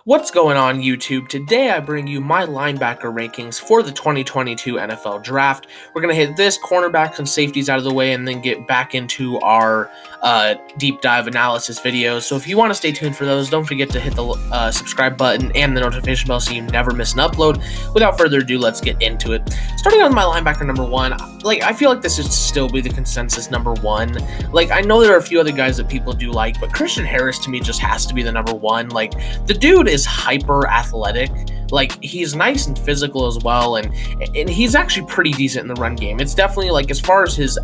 What's going on, YouTube? Today I bring you my linebacker rankings for the 2022 NFL Draft. We're going to hit this cornerbacks and safeties out of the way and then get back into our deep dive analysis videos. So if you want to stay tuned for those, don't forget to hit the subscribe button and the notification bell so you never miss an upload. Without further ado, let's get into it. Starting on my linebacker number one, I feel like this should still be the consensus number one. I know there are a few other guys that people do like, but Christian Harris to me just has to be the number one. The dude is hyper athletic. He's nice and physical as well, and he's actually pretty decent in the run game. It's definitely as far as his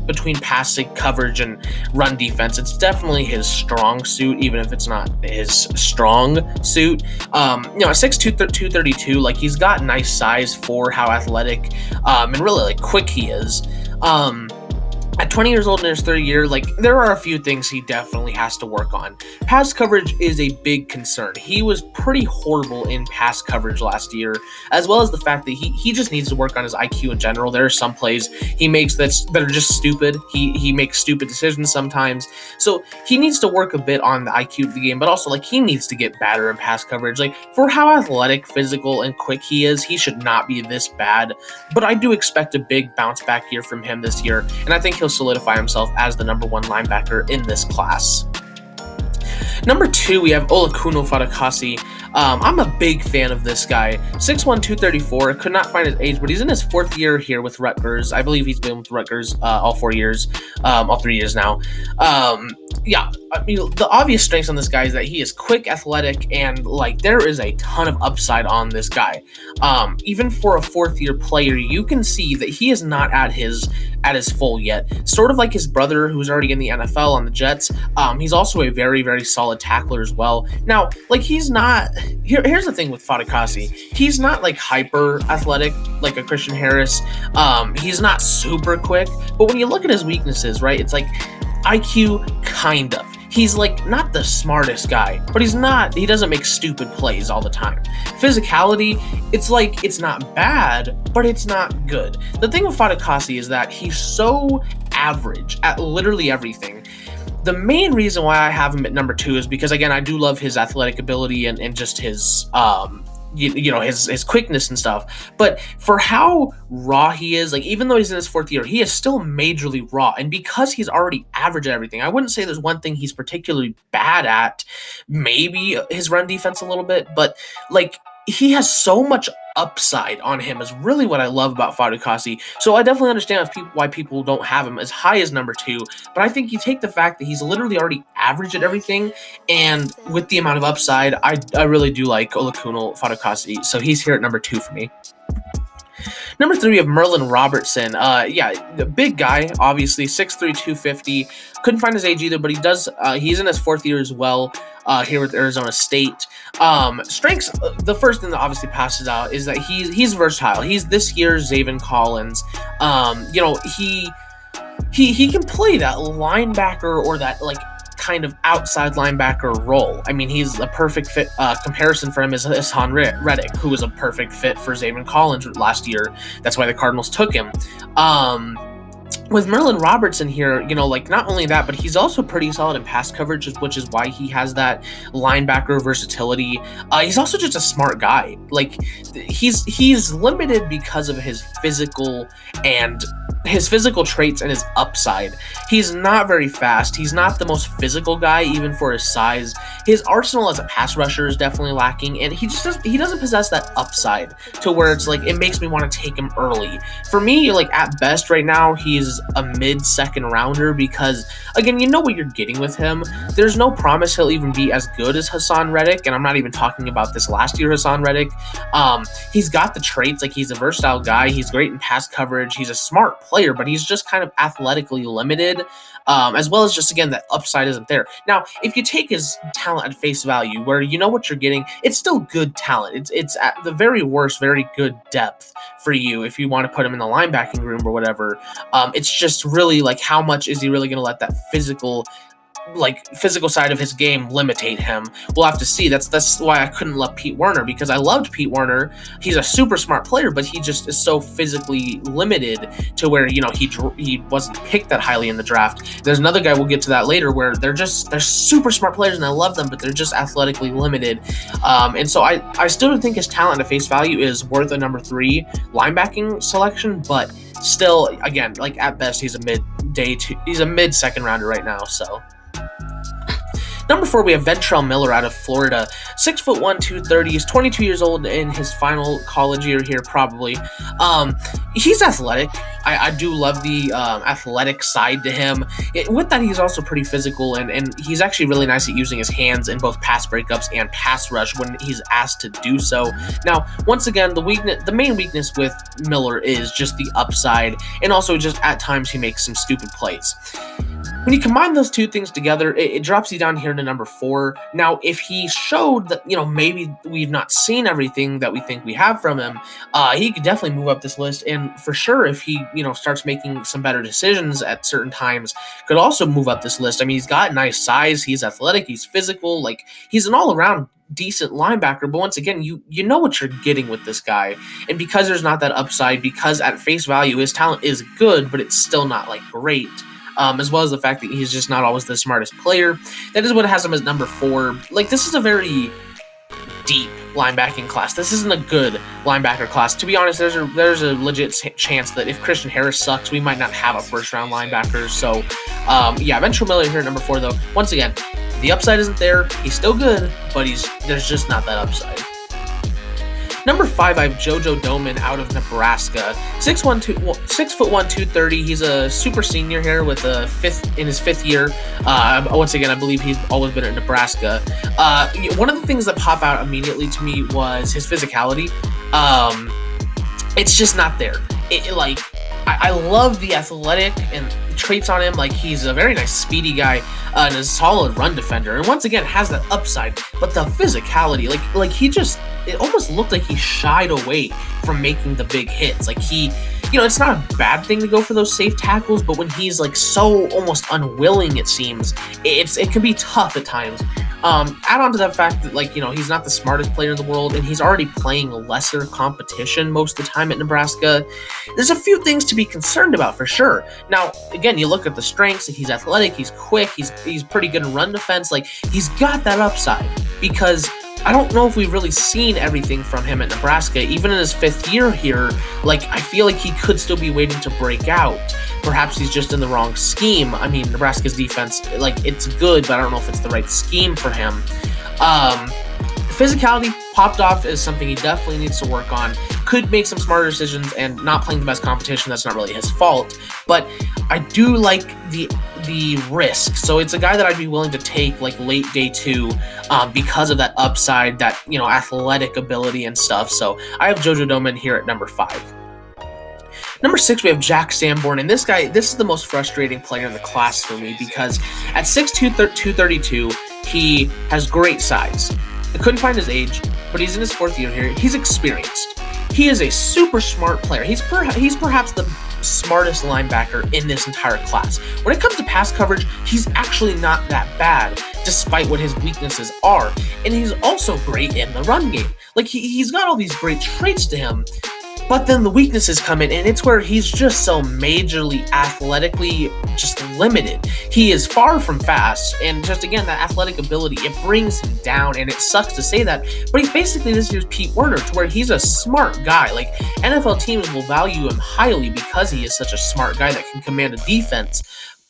between passing coverage and run defense, it's definitely his strong suit, even if it's not his strong suit. At 6'2", 232, he's got nice size for how athletic and really quick he is. At 20 years old in his third year, there are a few things he definitely has to work on. Pass coverage is a big concern. He was pretty horrible in pass coverage last year, as well as the fact that he just needs to work on his IQ in general. There are some plays he makes that are just stupid. He makes stupid decisions sometimes. So he needs to work a bit on the IQ of the game, but also he needs to get better in pass coverage. For how athletic, physical, and quick he is, he should not be this bad. But I do expect a big bounce back year from him this year, and I think he'll solidify himself as the number one linebacker in this class. Number two, we have Olakunle Fatukasi. I'm a big fan of this guy. 6'1", 234. Could not find his age, but he's in his fourth year here with Rutgers. I believe he's been with Rutgers all 3 years now. The obvious strengths on this guy is that he is quick, athletic, and there is a ton of upside on this guy. Even for a fourth-year player, you can see that he is not at his full yet. Sort of like his brother, who's already in the NFL on the Jets. He's also a very, very solid tackler as well. Now, he's not. Here's the thing with Fatukasi. He's not hyper athletic like a Christian Harris. He's not super quick. But when you look at his weaknesses, right, it's IQ, kind of. He's not the smartest guy, but he doesn't make stupid plays all the time. Physicality, it's not bad, but it's not good. The thing with Fatukasi is that he's so average at literally everything. The main reason why I have him at number two is because, again, I do love his athletic ability and just his his quickness and stuff. But for how raw he is, even though he's in his fourth year, he is still majorly raw. And because he's already average at everything, I wouldn't say there's one thing he's particularly bad at. Maybe his run defense a little bit, but he has so much upside on him is really what I love about Fatukasi. So I definitely understand why people don't have him as high as number two, but I think you take the fact that he's literally already average at everything, and with the amount of upside, I really do like Olakunle Fatukasi, so he's here at number two for me. Number three, we have Merlin Robertson. The big guy, obviously, 6'3", 250. Couldn't find his age either, but he's in his fourth year as well here with Arizona State. Strengths, the first thing that obviously passes out is that he's versatile. He's this year's Zaven Collins. He can play that linebacker or that kind of outside linebacker role. I mean, he's a perfect fit. Comparison for him is Hassan Reddick, who was a perfect fit for Zaven Collins last year. That's why the Cardinals took him. With Merlin Robertson here, not only that, but he's also pretty solid in pass coverage, which is why he has that linebacker versatility. He's also just a smart guy. He's limited because of his physical traits and his upside. He's not very fast. He's not the most physical guy, even for his size. His arsenal as a pass rusher is definitely lacking, and he doesn't possess that upside to where it's it makes me want to take him early. For me, at best right now, he's a mid-second rounder because, again, you know what you're getting with him. There's no promise he'll even be as good as Hassan Reddick, and I'm not even talking about this last year Hassan Reddick. He's got the traits, he's a versatile guy. He's great in pass coverage. He's a smart player, but he's just kind of athletically limited, as well as just, again, that upside isn't there. Now, if you take his talent at face value, where you know what you're getting, it's still good talent. It's at the very worst, very good depth for you if you want to put him in the linebacking room or whatever. It's just really how much is he really going to let that physical like physical side of his game limitate him. We'll have to see. That's why I couldn't love Pete Werner, because I loved Pete Werner. He's a super smart player, but he just is so physically limited to where, you know, he wasn't picked that highly in the draft. There's another guy, we'll get to that later, where they're super smart players and I love them, but they're just athletically limited. And so I still don't think his talent at face value is worth a number 3 linebacking selection, but still, again, like at best, he's a mid second rounder right now. So number 4, we have Ventrell Miller out of Florida. 6'1", 230. He's 22 years old in his final college year here, probably. He's athletic. I do love the athletic side to him. With that, he's also pretty physical, and he's actually really nice at using his hands in both pass breakups and pass rush when he's asked to do so. Now, once again, the main weakness with Miller is just the upside, and also just at times he makes some stupid plays. When you combine those two things together, it drops you down here to number 4. Now, if he showed that, you know, maybe we've not seen everything that we think we have from him, he could definitely move up this list. And for sure, if he, you know, starts making some better decisions at certain times, could also move up this list. I mean, he's got nice size, he's athletic, he's physical, like he's an all-around decent linebacker. But once again, you know what you're getting with this guy. And because there's not that upside, because at face value his talent is good, but it's still not like great. As well as the fact that he's just not always the smartest player. That is what has him as number 4. Like, this is a very deep linebacking class. This isn't a good linebacker class. To be honest, there's a legit chance that if Christian Harris sucks, we might not have a first-round linebacker. So, yeah, Ventrell Miller here at number 4, though. Once again, the upside isn't there. He's still good, but there's just not that upside. Number 5, I have JoJo Domann out of Nebraska. 6'1", 230. He's a super senior here with in his 5th year. Once again, I believe he's always been at Nebraska. One of the things that pop out immediately to me was his physicality. It's just not there. I love the athletic and traits on him. Like, he's a very nice speedy guy and a solid run defender, and once again has that upside, but the physicality, like he just, it almost looked like he shied away from making the big hits. Like, he, you know, it's not a bad thing to go for those safe tackles, but when he's like so almost unwilling, it seems, it can be tough at times. Add on to that fact that, like, you know, he's not the smartest player in the world, and he's already playing lesser competition most of the time at Nebraska. There's a few things to be concerned about for sure. Now, again, you look at the strengths. He's athletic, he's quick, he's pretty good in run defense. Like, he's got that upside, because I don't know if we've really seen everything from him at Nebraska. Even in his 5th year here, like, I feel like he could still be waiting to break out. Perhaps he's just in the wrong scheme. I mean, Nebraska's defense, like, it's good, but I don't know if it's the right scheme for him. Physicality popped off as something he definitely needs to work on. Could make some smarter decisions, and not playing the best competition, that's not really his fault. But I do like the risk. So it's a guy that I'd be willing to take like late day 2 because of that upside, that, you know, athletic ability and stuff. So I have JoJo Domann here at number 5. Number 6, we have Jack Sanborn, and this is the most frustrating player in the class for me, because at 6'2", 232, he has great size. I couldn't find his age, but he's in his 4th year here. He's experienced. He is a super smart player. He's perhaps the smartest linebacker in this entire class. When it comes to pass coverage, he's actually not that bad, despite what his weaknesses are. And he's also great in the run game. Like, he's got all these great traits to him, but then the weaknesses come in, and it's where he's just so majorly athletically just limited. He is far from fast, and just, again, that athletic ability, it brings him down, and it sucks to say that, but he's basically this year's Pete Werner, to where he's a smart guy. Like, NFL teams will value him highly because he is such a smart guy that can command a defense.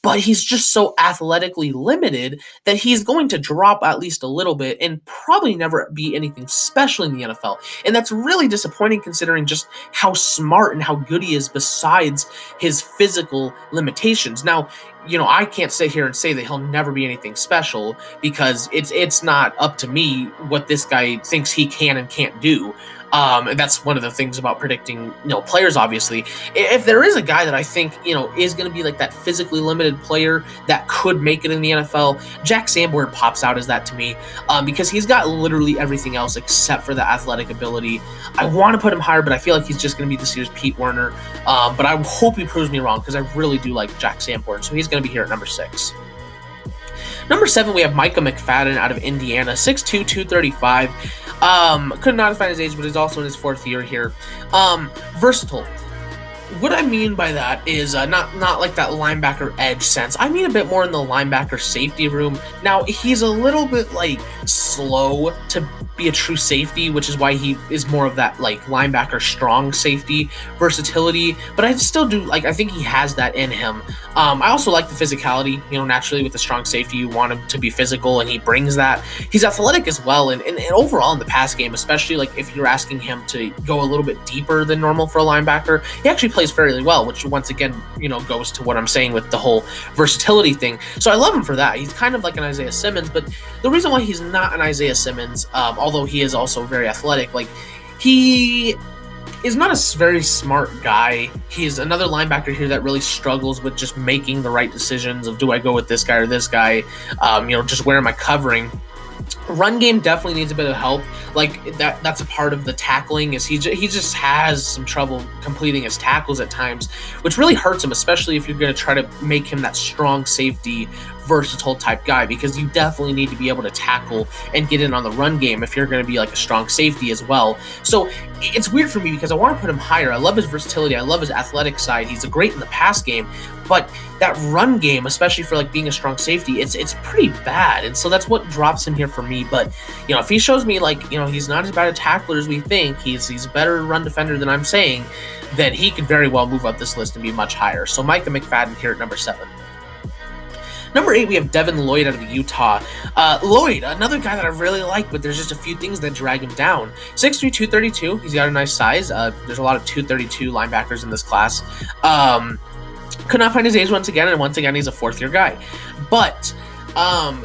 But he's just so athletically limited that he's going to drop at least a little bit and probably never be anything special in the NFL. And that's really disappointing, considering just how smart and how good he is besides his physical limitations. Now, you know, I can't sit here and say that he'll never be anything special, because it's not up to me what this guy thinks he can and can't do. And that's one of the things about predicting, you know, players, obviously. If there is a guy that I think, you know, is going to be like that physically limited player that could make it in the NFL, Jack Sanborn pops out as that to me, because he's got literally everything else except for the athletic ability. I want to put him higher, but I feel like he's just going to be this year's Pete Werner. But I hope he proves me wrong, because I really do like Jack Sanborn. So he's going to be here at number 6. Number 7, we have Micah McFadden out of Indiana, 6'2", 235. Could not find his age, but he's also in his 4th year here. Versatile. What I mean by that is not like that linebacker edge sense. I mean a bit more in the linebacker safety room. Now, he's a little bit like slow to be a true safety, which is why he is more of that like linebacker strong safety versatility, but I still do like, I think he has that in him. I also like the physicality, naturally with the strong safety, you want him to be physical, and he brings that. He's athletic as well, and overall in the pass game, especially like if you're asking him to go a little bit deeper than normal for a linebacker, he actually plays fairly well, which once again, goes to what I'm saying with the whole versatility thing. So I love him for that. He's kind of like an Isaiah Simmons, but the reason why he's not an Isaiah Simmons, although he is also very athletic, like he is not a very smart guy. He's another linebacker here that really struggles with just making the right decisions of, do I go with this guy or this guy? Just where am I covering? Run game definitely needs a bit of help. Like that's a part of the tackling, is he just has some trouble completing his tackles at times, which really hurts him, especially if you're going to try to make him that strong safety, versatile type guy, because you definitely need to be able to tackle and get in on the run game if you're going to be like a strong safety as well. So it's weird for me because I want to put him higher. I love his versatility. I love his athletic side. He's great in the pass game, but that run game, especially for like being a strong safety, it's pretty bad. And so that's what drops him here for me. But if he shows me like, he's not as bad a tackler as we think, he's a better run defender than I'm saying, then he could very well move up this list and be much higher. So Micah McFadden here at number 7. Number 8, we have Devin Lloyd out of Utah. Lloyd, another guy that I really like, but there's just a few things that drag him down. 6'3", 232. He's got a nice size. There's a lot of 232 linebackers in this class. Could not find his age once again, and once again, he's a 4th-year guy. But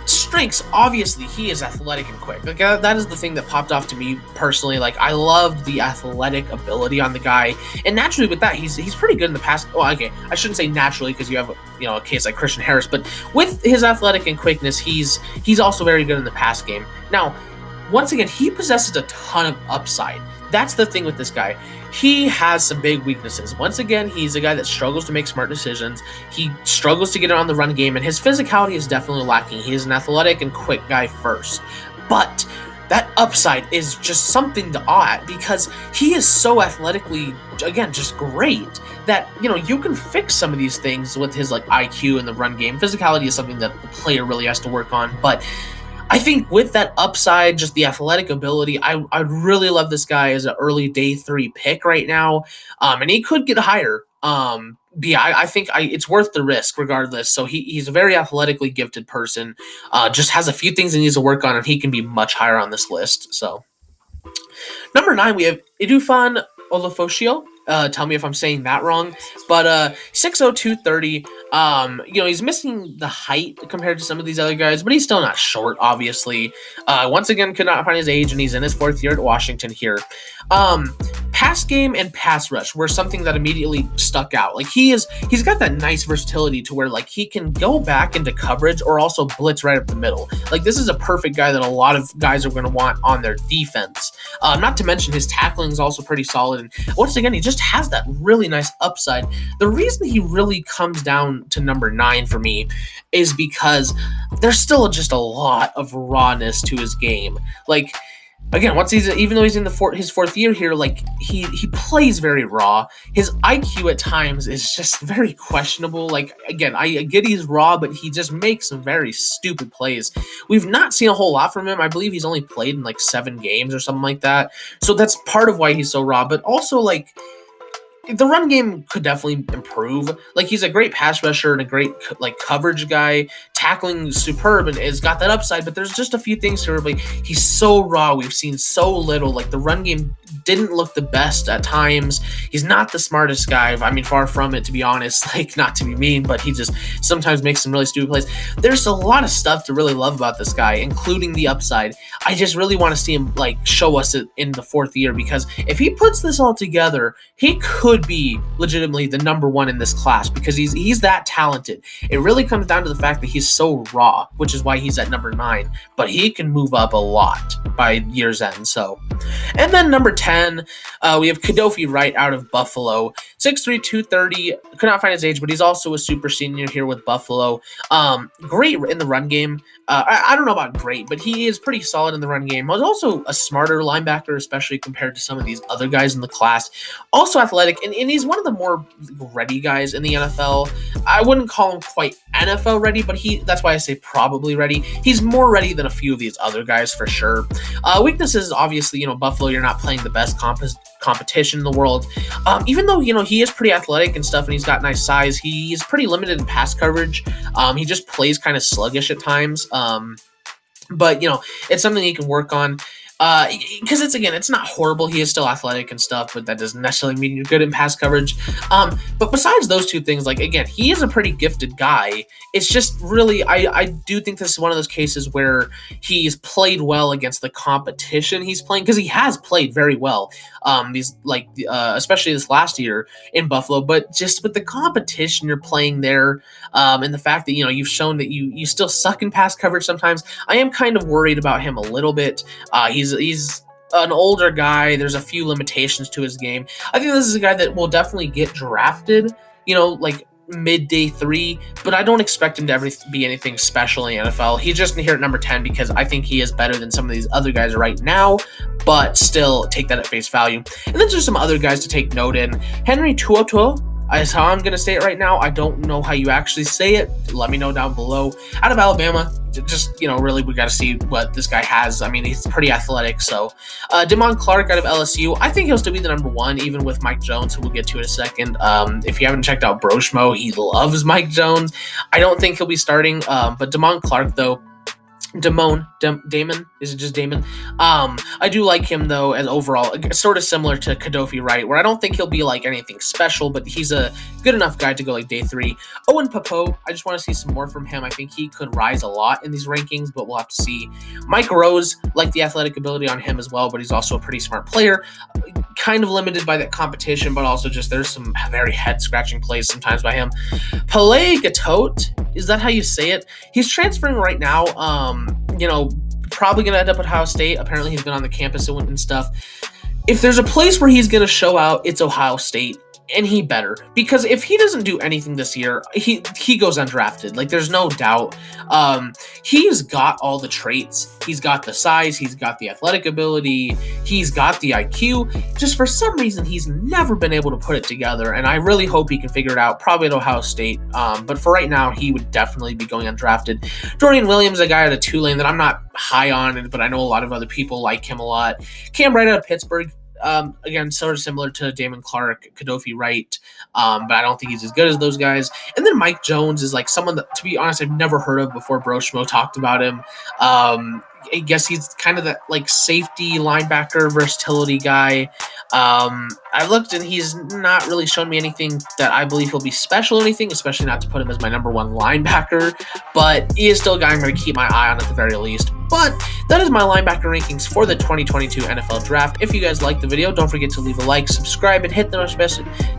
strengths, obviously, he is athletic and quick. Like that is the thing that popped off to me personally. Like I loved the athletic ability on the guy, and naturally with that, he's pretty good in the pass. Well, okay, I shouldn't say naturally because you have a case like Christian Harris, but with his athletic and quickness, he's also very good in the pass game. Now, once again, he possesses a ton of upside. That's the thing with this guy. He has some big weaknesses. Once again, he's a guy that struggles to make smart decisions. He struggles to get around the run game, and his physicality is definitely lacking. He is an athletic and quick guy first. But that upside is just something to awe at, because he is so athletically, again, just great that, you can fix some of these things with his like IQ in the run game. Physicality is something that the player really has to work on, but I think with that upside, just the athletic ability, I really love this guy as an early day 3 pick right now, and he could get higher. I think it's worth the risk regardless. So he's a very athletically gifted person, just has a few things he needs to work on, and he can be much higher on this list. So number 9, we have Idufan Olafosio. Tell me if I'm saying that wrong, but 6'0", 230. He's missing the height compared to some of these other guys, but he's still not short, obviously. Once again, could not find his age, and he's in his 4th year at Washington here. Pass game and pass rush were something that immediately stuck out. Like he's got that nice versatility to where like he can go back into coverage or also blitz right up the middle. Like this is a perfect guy that a lot of guys are going to want on their defense. Not to mention his tackling is also pretty solid. And once again, he just has that really nice upside. The reason he really comes down to number 9 for me is because there's still just a lot of rawness to his game. Like, again, even though he's in his 4th year here, like he plays very raw. His IQ at times is just very questionable. Like again, I get he's raw, but he just makes some very stupid plays. We've not seen a whole lot from him. I believe he's only played in like 7 games or something like that. So that's part of why he's so raw. But also like the run game could definitely improve. Like he's a great pass rusher and a great like coverage guy, tackling superb, and has got that upside, but there's just a few things to like he's so raw. We've seen so little. Like the run game didn't look the best at times. He's not the smartest guy. I mean, far from it, to be honest. Like, not to be mean, but he just sometimes makes some really stupid plays. There's a lot of stuff to really love about this guy, including the upside. I just really want to see him like show us it in the 4th year, because if he puts this all together, he could be legitimately the number 1 in this class, because he's that talented. It really comes down to the fact that he's so raw, which is why he's at number 9, but he can move up a lot by year's end. So, and then number 10, we have Kadofi Wright out of Buffalo, 6'3", 230. Could not find his age, but he's also a super senior here with Buffalo. Great in the run game. I don't know about great, but he is pretty solid in the run game. He's also a smarter linebacker, especially compared to some of these other guys in the class. Also athletic, and he's one of the more ready guys in the NFL. I wouldn't call him quite NFL ready, but that's why I say probably ready. He's more ready than a few of these other guys for sure. Weaknesses, obviously, Buffalo, you're not playing the best competition in the world. Even though, he is pretty athletic and stuff, and he's got nice size, he's pretty limited in pass coverage. He just plays kind of sluggish at times. But it's something he can work on. Because it's not horrible. He is still athletic and stuff, but that doesn't necessarily mean you're good in pass coverage. But besides those two things, he is a pretty gifted guy. It's just really, I do think this is one of those cases where he's played well against the competition he's playing, because he has played very well. Especially this last year in Buffalo, but just with the competition you're playing there, and the fact that you've shown that you still suck in pass coverage sometimes, I am kind of worried about him a little bit. He's an older guy. There's a few limitations to his game. I think this is a guy that will definitely get drafted, mid day 3, but I don't expect him to ever be anything special in the NFL. He's just here at number 10 because I think he is better than some of these other guys right now, but still take that at face value. And then there's some other guys to take note in. Henry To'oTo'o is how I'm going to say it right now. I don't know how you actually say it. Let me know down below. Out of Alabama, just, really, we got to see what this guy has. I mean, he's pretty athletic. So, Damon Clark out of LSU, I think he'll still be the number 1, even with Mike Jones, who we'll get to in a second. If you haven't checked out Broshmo, he loves Mike Jones. I don't think he'll be starting, but Damon Clark, though, Damon, is it just Damon? I do like him though, as overall, sort of similar to Kadofi Wright, where I don't think he'll be anything special, but he's a good enough guy to go day 3. Owen Pappoe, I just want to see some more from him. I think he could rise a lot in these rankings, but we'll have to see. Mike Rose, the athletic ability on him as well, but he's also a pretty smart player. Kind of limited by that competition, but also just there's some very head-scratching plays sometimes by him. Pele Gatot, is that how you say it? He's transferring right now. Probably going to end up at Ohio State. Apparently he's been on the campus and stuff. If there's a place where he's going to show out, it's Ohio State. And he better, because if he doesn't do anything this year, he goes undrafted. There's no doubt. He's got all the traits. He's got the size. He's got the athletic ability. He's got the IQ. Just for some reason, he's never been able to put it together. And I really hope he can figure it out. Probably at Ohio State. But for right now, he would definitely be going undrafted. Dorian Williams, a guy out of Tulane that I'm not high on, but I know a lot of other people like him a lot. Cam Wright out of Pittsburgh. Again, sort of similar to Damon Clark, Kadofi Wright, but I don't think he's as good as those guys. And then Mike Jones is someone that, to be honest, I've never heard of before Broshmo talked about him. I guess he's kind of that safety linebacker versatility guy. I looked and he's not really shown me anything that I believe he'll be special or anything, especially not to put him as my number 1 linebacker, but he is still a guy I'm going to keep my eye on at the very least. But that is my linebacker rankings for the 2022 NFL Draft. If you guys liked the video, don't forget to leave a like, subscribe, and hit the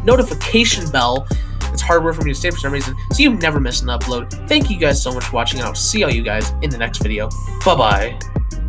notification bell. It's hard work for me to say for some reason, so you never miss an upload. Thank you guys so much for watching, and I'll see all you guys in the next video. Bye-bye.